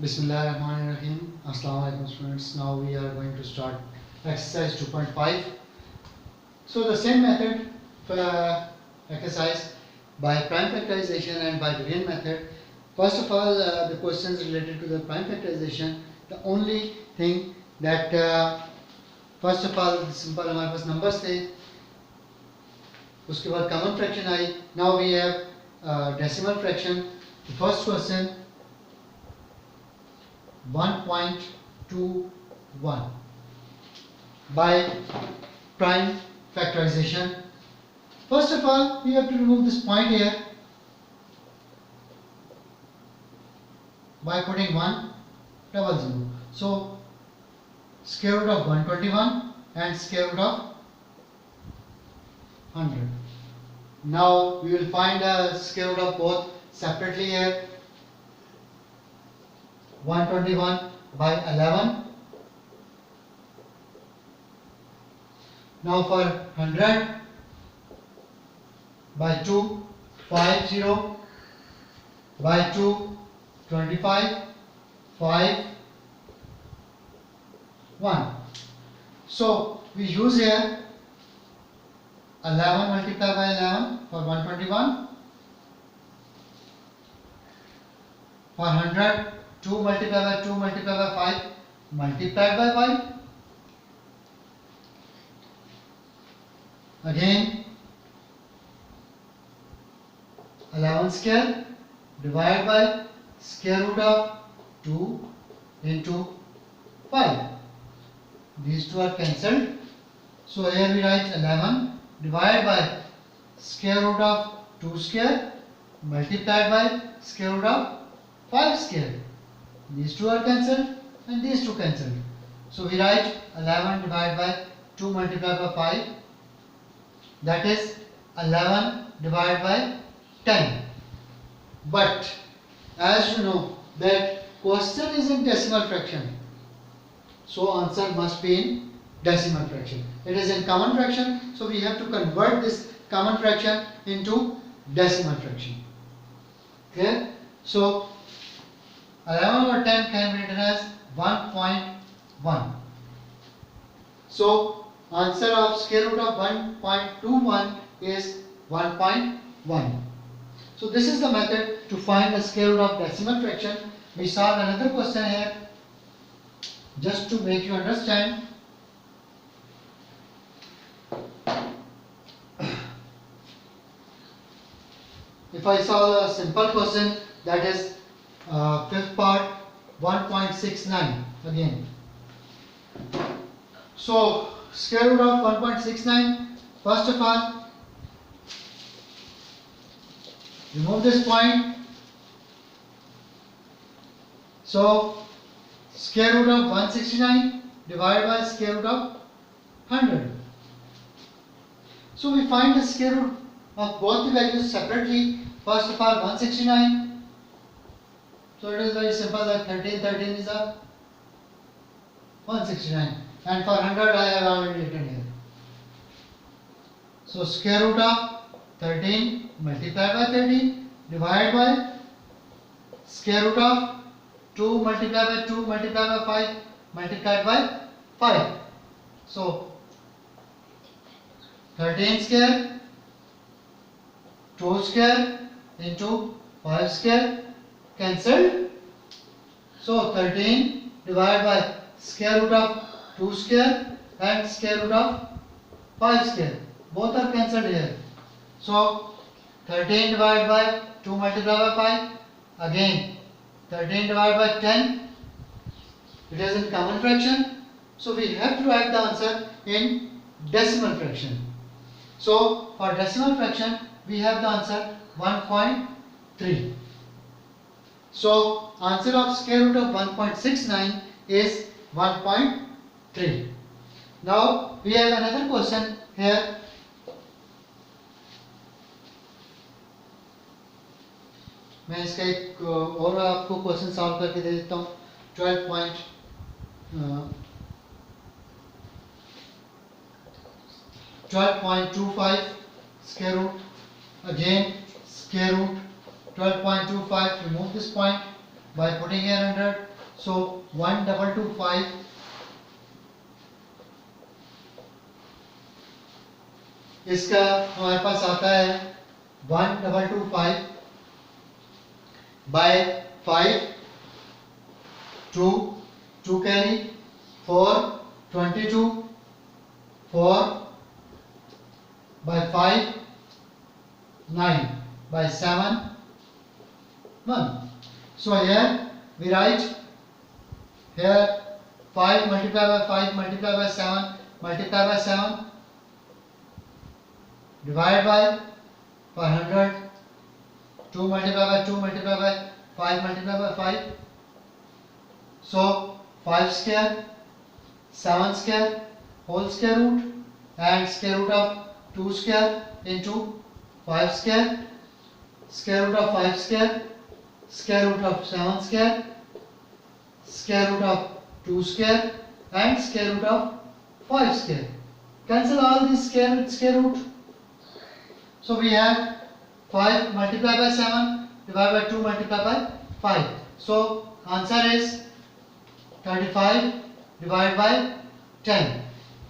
Bismillahirrahmanirrahim. Assalamu alaikum students. Now we are going to start exercise 2.5. So the same method for exercise by prime factorization and by division method. First of all, the questions related to the prime factorization. The only thing that first of all simple हमारे पास numbers थे, उसके बाद common fraction I. Now we have decimal fraction. The first question 1.21 by prime factorization. First of all, we have to remove this point here by putting 100. So square root of 121 and square root of 100. Now we will find the square root of both separately here. 121 by 11. Now for 100 by 2, 50 by 2, 25, 5, 1. So we use here 11 multiplied by 11 for 121. For 100, 2 multiplied by 2 multiplied by 5 multiplied by 5. Again 11 square divided by square root of 2 into 5. These two are cancelled. So here we write 11 divided by square root of 2 square multiplied by square root of 5 square. These two are cancelled and these two cancelled. So we write 11 divided by 2 multiplied by 5. That is 11 divided by 10. But as you know that question is in decimal fraction. So answer must be in decimal fraction. It is in common fraction. So we have to convert this common fraction into decimal fraction. Okay. So 11 over 10 can be written as 1.1. So answer of square root of 1.21 is 1.1. So this is the method to find the square root of decimal fraction. We solve another question here just to make you understand. If I solve a simple question, that is fifth part 1.69 again. So square root of 1.69, first of all remove this point. So square root of 169 divided by square root of 100. So we find the square root of both the values separately. First of all 169. So it is very simple that 13 is a 169, and for 100 I have already written here. So square root of 13 multiplied by 13 divided by square root of 2 multiplied by 2 multiplied by 5 multiplied by 5. So 13 square, 2 square into 5 square cancelled. So 13 divided by square root of 2 square and square root of 5 square. Both are cancelled here. So 13 divided by 2 multiplied by 5. Again 13 divided by 10. It is in common fraction. So we have to write the answer in decimal fraction. So for decimal fraction we have the answer 1.3. So answer of square root of 1.69 is 1.3. Now we have another question here. मैं इसका एक और आपको question solve करके दे देता हूँ. 12.25 square root, again square root 12.25, remove this point. by putting here 100. So 1225 इसका हमारे पास आता है 1225 by 5 2 carry 4 22 4 by 5 9 by 7 1. So here we write here 5 multiplied by 5 multiplied by 7 multiplied by 7 divided by 100. 2 multiplied by 2 multiplied by 5 multiplied by 5. So 5 square 7 square whole square root and square root of 2 square into 5 square root of 5 square root of 7 square root of 2 square and square root of 5 square. Cancel all these square root. So we have 5 multiplied by 7 divided by 2 multiplied by 5. So answer is 35 divided by 10.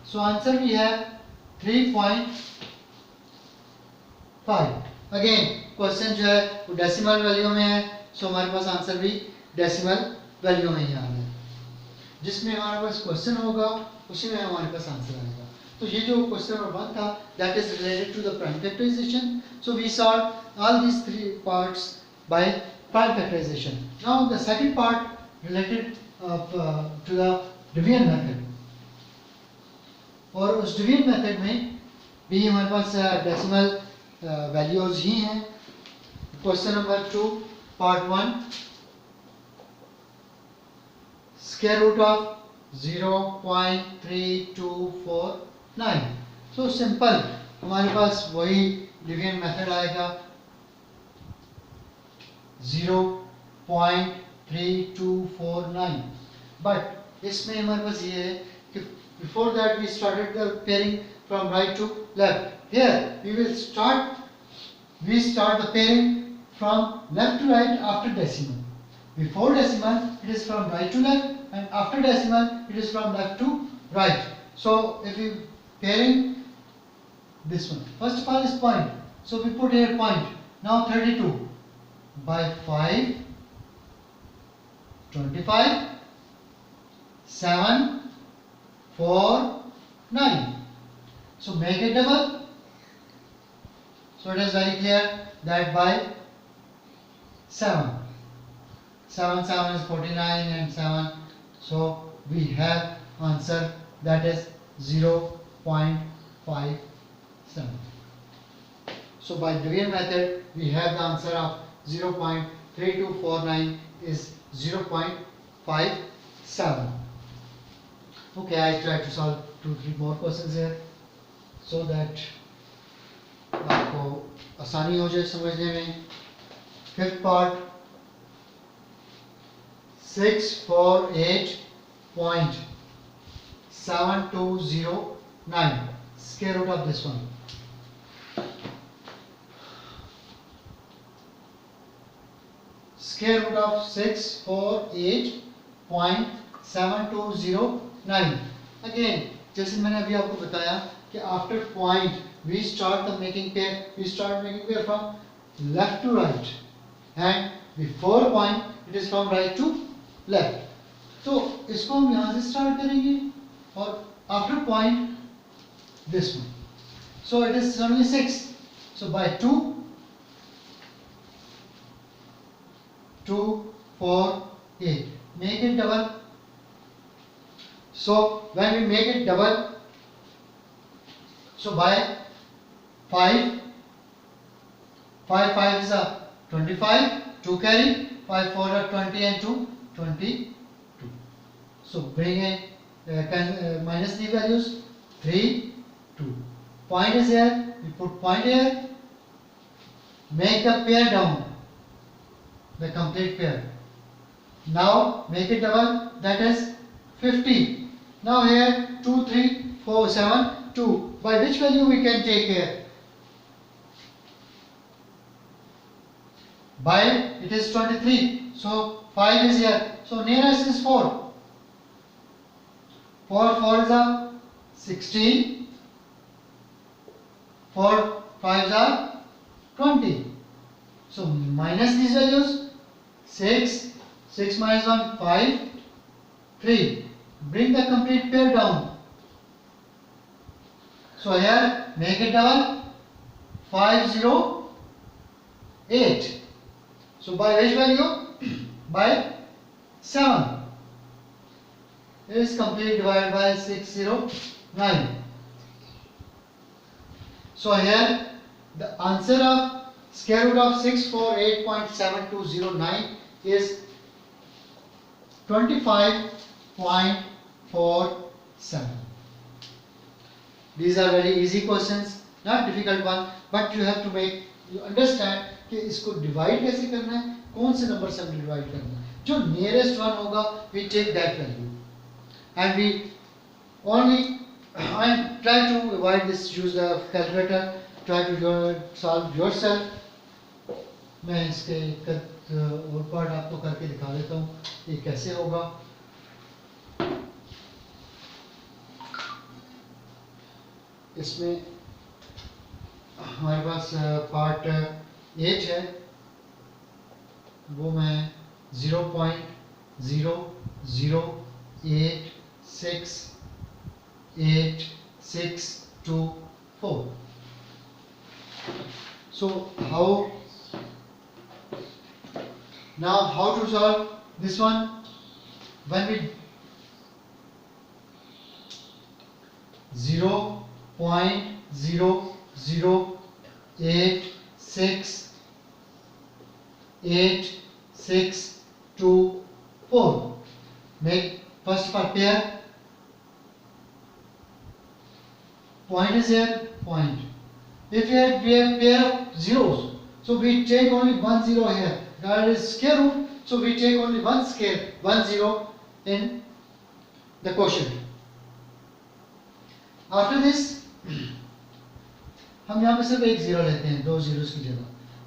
So answer we have 3.5. Again question जो है वो decimal value में है, सो हमारे पास answer भी decimal value में ही आ रहा है. जिसमें हमारे पास क्वेश्चन होगा उसी में हमारे पास आंसर आएगा. तो ये जो क्वेश्चन नंबर 1 था that is related to the prime factorization. So we solve all these 3 parts by prime factorization. Now the second part related to the division method. और उस डिवीजन मेथड में भी हमारे पास डेसिमल वैल्यूज ही हैं. Question number 2 part 1 square root of 0.3249. So simple हमारे पास वही डिवीजन मेथड आएगा 0.3249. बट इसमें हमारे पास ये है कि before that we started the pairing from right to left. Here we start the pairing from left to right after decimal. Before decimal it is from right to left and after decimal it is from left to right. So if we pairing this one, first of all is point, so we put here point. Now 32 by 5 25 7 4 9. So make it double. So it is very clear that by 7 7 is 49 and 7, so we have answer that is 0.57. So by division method we have the answer of 0.3249 is 0.57. Okay, I try to solve 2-3 more questions here so that आपको आसानी हो जाए समझने में. Fifth part 648.7209 square root of this one. Square root of 648.7209. Again जैसे मैंने अभी आपको बताया कि after point we start making pair from left to right and before point it is from right to left. तो इसको हम यहाँ से start करेंगे और after point this one. So it is only 6. So by 2 4 8 make it double. So when we make it double, so by 5 is a 25, 2 carry, 5 4 are 20 and 2 22. So bring in minus the values 3 2. Point is here, we put point here, make the pair down, the complete pair. Now make it double, that is 50. Now here 2 3 4 7 2. By which value we can take here? By it is 23. So 5 is here. So nearest is 4. 4 is a 16. 4 5s are 20. So minus these values. 6 minus 1 5 3. Bring the complete pair down. So here make it double. 508. So by which value? By 7. It is complete divided by 609. So here the answer of square root of 648.7209 is 25.47. These are very easy questions, not difficult one, but you have to make you understand कि इसको divide कैसे करना है, कौन से number से हमें divide करना है. जो nearest one होगा, we take that value, and we only and try to avoid this. Use the calculator. Try to solve yourself. मैं इसके एक और पार्ट आपको करके दिखा देता हूँ ये कैसे होगा. इसमें हमारे पास पार्ट 8 है, वो मैं 0.0086864. So how to solve this one? When we 0.0086864. Make first part pair. Point is here, point. If we have pair of zeros, so we take only one zero here. That is square root, so we take only one zero in the quotient. After this, हम यहाँ पे सिर्फ एक zero लेते हैं, दो zeros की जगह.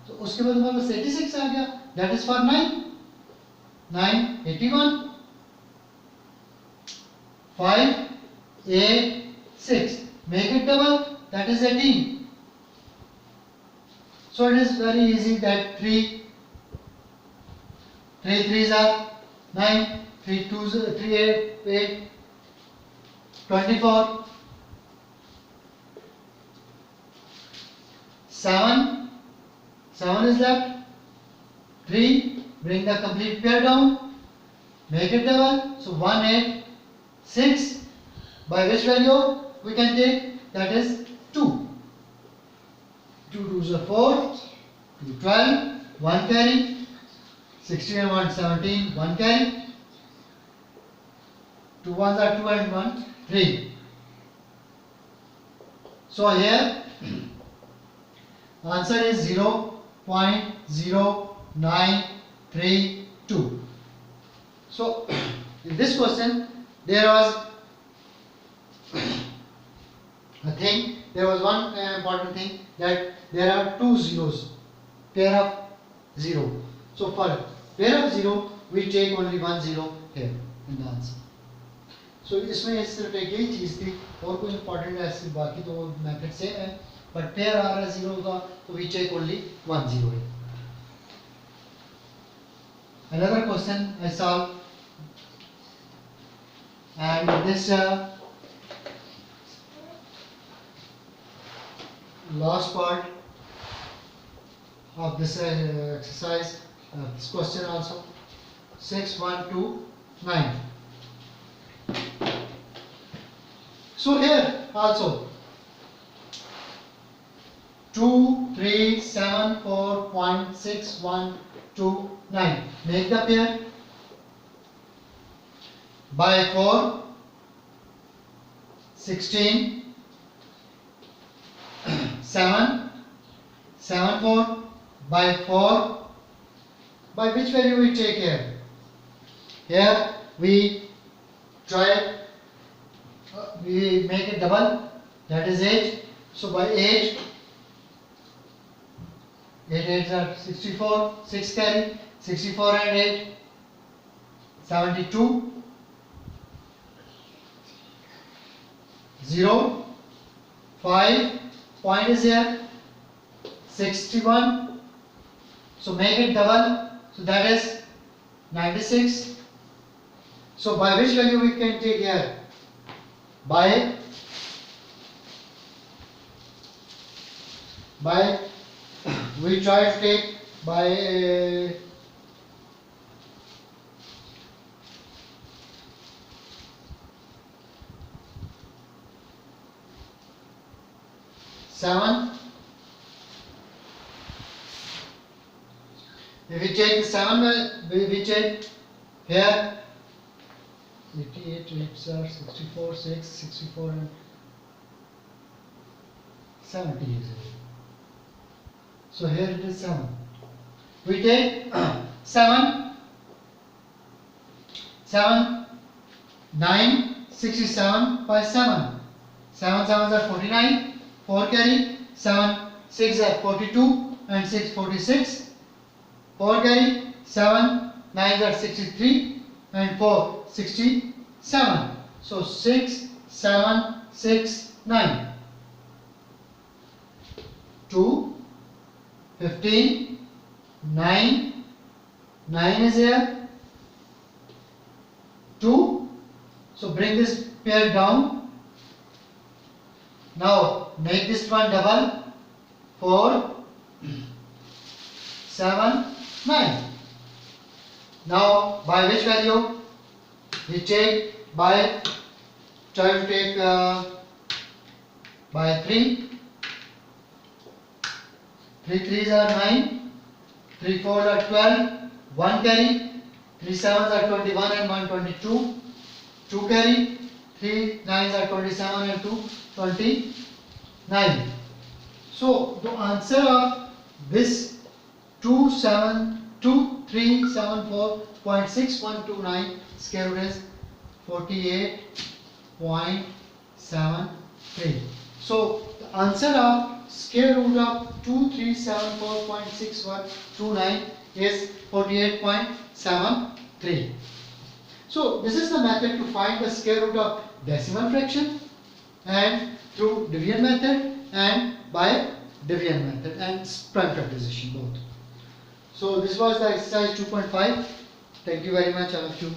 तो उसके बाद हमारे पास 86 आ गया. That is for 9. 81. 5 8 6. Make it double. That is 18. So it is very easy that 3 3s are 9. 3 2s 3 8 24. 7 is left. 3, bring the complete pair down, make it double. So 186. By which value we can take? That is 2. 2 2s are 4. 2 12. 1 carry. 16 and 1 17. 1 carry. 2 1s are 2 and 1 3. So here answer is 0.0932. So in this question there was one important thing, that there are two zeros, pair of 0. So for pair of 0 we take only one zero here in the answer. So इसमें सिर्फ एक ही चीज़ थी, और कोई important ऐसी बाकी तो method same है, but pair आ रहा है 0 का, तो we take only one zero here. Another question I solved, and this last part of this exercise, this question also, 6129. So here also 2374.6129. Make the pair. By 4 16 7 4. By 4, by which value we take here? Here we try, we make it double, that is 8. So by 8 8 8s are 64, 6 carry, 64 and 8, 72, 0, 5, point is here, 61, so make it double, so that is 96. So by which value we can take here? By we try to take by 7. If we take the 7, we take here 88, 8 64, 6, 64 and 70 is it. So here it is 7. We take 7, 9, 67 by 7. 7 7s are 49, 4 carry, 7, 6 are 42 and 6 46, 4 carry, 7, 9 are 63 and 4 67. So 6, 7, 6, 9. 2, 15, 9, 9 is here, 2, so bring this pair down, now make this one double, 4, 7, 9, now by which value? We take by, try to take by 3, 3 3s are 9, 3 4s are 12, 1 carry, 3 7s are 21 and 1 22, 2 carry, 3 9s are 27 and 2 29. So the answer of this 2374.6129 square root is 48.73. So the answer of square root of 2374.6129 is 48.73. So this is the method to find the square root of decimal fraction, and through division method and by division method and prime factorization both. So this was the exercise 2.5. Thank you very much all of you.